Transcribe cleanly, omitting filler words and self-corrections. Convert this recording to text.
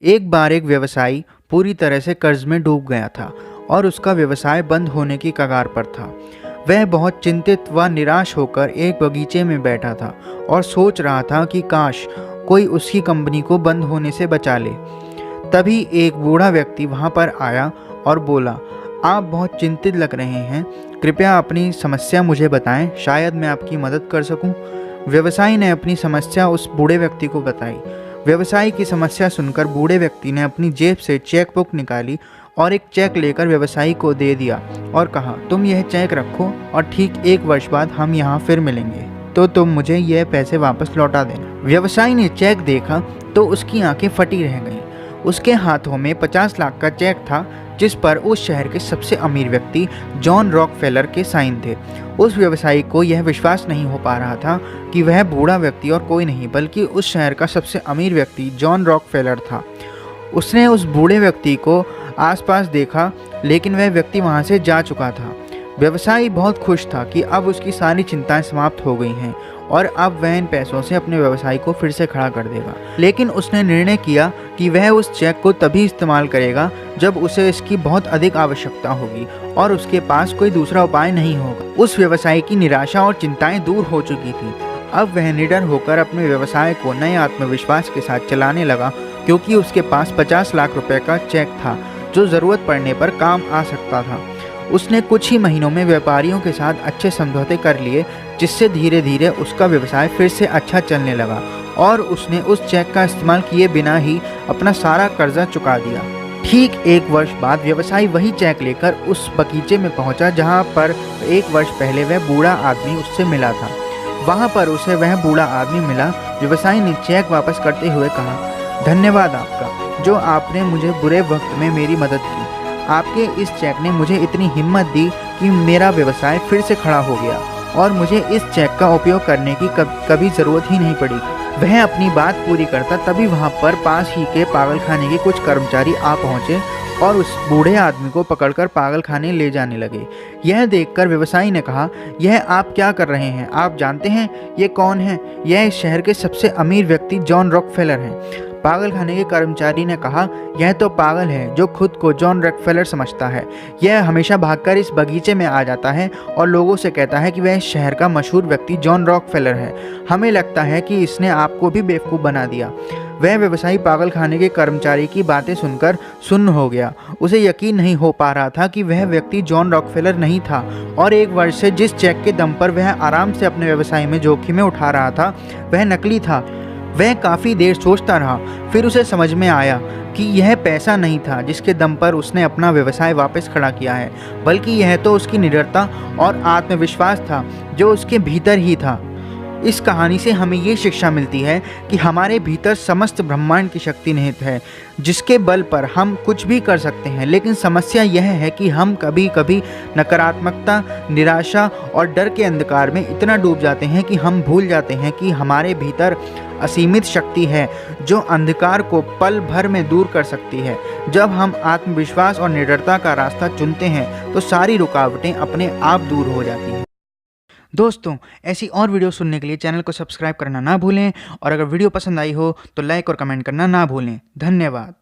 एक बार एक व्यवसायी पूरी तरह से कर्ज में डूब गया था और उसका व्यवसाय बंद होने की कगार पर था। वह बहुत चिंतित व निराश होकर एक बगीचे में बैठा था और सोच रहा था कि काश कोई उसकी कंपनी को बंद होने से बचा ले। तभी एक बूढ़ा व्यक्ति वहां पर आया और बोला, आप बहुत चिंतित लग रहे हैं, कृपया अपनी समस्या मुझे बताएं, शायद मैं आपकी मदद कर सकूं। व्यवसायी ने अपनी समस्या उस बूढ़े व्यक्ति को बताई। व्यवसायी की समस्या सुनकर बूढ़े व्यक्ति ने अपनी जेब से चेक बुक निकाली और एक चेक लेकर व्यवसायी को दे दिया और कहा, तुम यह चेक रखो और ठीक 1 वर्ष बाद हम यहाँ फिर मिलेंगे तो तुम मुझे यह पैसे वापस लौटा देना। व्यवसायी ने चेक देखा तो उसकी आंखें फटी रह गईं। उसके हाथों में 50 लाख का चेक था जिस पर उस शहर के सबसे अमीर व्यक्ति जॉन रॉकफेलर के साइन थे। उस व्यवसायी को यह विश्वास नहीं हो पा रहा था कि वह बूढ़ा व्यक्ति और कोई नहीं बल्कि उस शहर का सबसे अमीर व्यक्ति जॉन रॉकफेलर था। उसने उस बूढ़े व्यक्ति को आसपास देखा लेकिन वह व्यक्ति वहां से जा चुका था। व्यवसायी बहुत खुश था कि अब उसकी सारी चिंताएं समाप्त हो गई हैं और अब वह इन पैसों से अपने व्यवसाय को फिर से खड़ा कर देगा। लेकिन उसने निर्णय किया कि वह उस चेक को तभी इस्तेमाल करेगा जब उसे इसकी बहुत अधिक आवश्यकता होगी और उसके पास कोई दूसरा उपाय नहीं होगा। उस व्यवसायी की निराशा और चिंताएं दूर हो चुकी थी। अब वह निडर होकर अपने व्यवसाय को नए आत्मविश्वास के साथ चलाने लगा क्योंकि उसके पास 50 लाख रुपए का चेक था जो ज़रूरत पड़ने पर काम आ सकता था। उसने कुछ ही महीनों में व्यापारियों के साथ अच्छे समझौते कर लिए जिससे धीरे धीरे उसका व्यवसाय फिर से अच्छा चलने लगा और उसने उस चेक का इस्तेमाल किए बिना ही अपना सारा कर्जा चुका दिया। ठीक 1 वर्ष बाद व्यवसायी वही चेक लेकर उस बगीचे में पहुंचा जहां पर 1 वर्ष पहले वह बूढ़ा आदमी उससे मिला था। वहां पर उसे वह बूढ़ा आदमी मिला। व्यवसायी ने चेक वापस करते हुए कहा, धन्यवाद आपका जो आपने मुझे बुरे वक्त में मेरी मदद की। आपके इस चेक ने मुझे इतनी हिम्मत दी कि मेरा व्यवसाय फिर से खड़ा हो गया और मुझे इस चेक का उपयोग करने की कभी ज़रूरत ही नहीं पड़ी। वह अपनी बात पूरी करता तभी वहां पर पास ही के पागलखाने के कुछ कर्मचारी आ पहुंचे और उस बूढ़े आदमी को पकड़कर पागलखाने ले जाने लगे। यह देखकर व्यवसायी ने कहा, यह आप क्या कर रहे हैं? आप जानते हैं ये कौन है? यह इस शहर के सबसे अमीर व्यक्ति जॉन रॉकफेलर हैं। पागलखाने के कर्मचारी ने कहा, यह तो पागल है जो खुद को जॉन रॉकफेलर समझता है। यह हमेशा भागकर इस बगीचे में आ जाता है और लोगों से कहता है कि वह इस शहर का मशहूर व्यक्ति जॉन रॉकफेलर है। हमें लगता है कि इसने आपको भी बेवकूफ़ बना दिया। वह व्यवसायी पागलखाने के कर्मचारी की बातें सुनकर सुन्न हो गया। उसे यकीन नहीं हो पा रहा था कि वह व्यक्ति जॉन रॉकफेलर नहीं था और 1 वर्ष से जिस चेक के दम पर वह आराम से अपने व्यवसाय में जोखिमें उठा रहा था वह नकली था। वह काफ़ी देर सोचता रहा, फिर उसे समझ में आया कि यह पैसा नहीं था जिसके दम पर उसने अपना व्यवसाय वापस खड़ा किया है, बल्कि यह तो उसकी निडरता और आत्मविश्वास था जो उसके भीतर ही था। इस कहानी से हमें ये शिक्षा मिलती है कि हमारे भीतर समस्त ब्रह्मांड की शक्ति निहित है जिसके बल पर हम कुछ भी कर सकते हैं। लेकिन समस्या यह है कि हम कभी कभी नकारात्मकता, निराशा और डर के अंधकार में इतना डूब जाते हैं कि हम भूल जाते हैं कि हमारे भीतर असीमित शक्ति है जो अंधकार को पल भर में दूर कर सकती है। जब हम आत्मविश्वास और निडरता का रास्ता चुनते हैं तो सारी रुकावटें अपने आप दूर हो जाती हैं। दोस्तों, ऐसी और वीडियो सुनने के लिए चैनल को सब्सक्राइब करना ना भूलें और अगर वीडियो पसंद आई हो तो लाइक और कमेंट करना ना भूलें। धन्यवाद।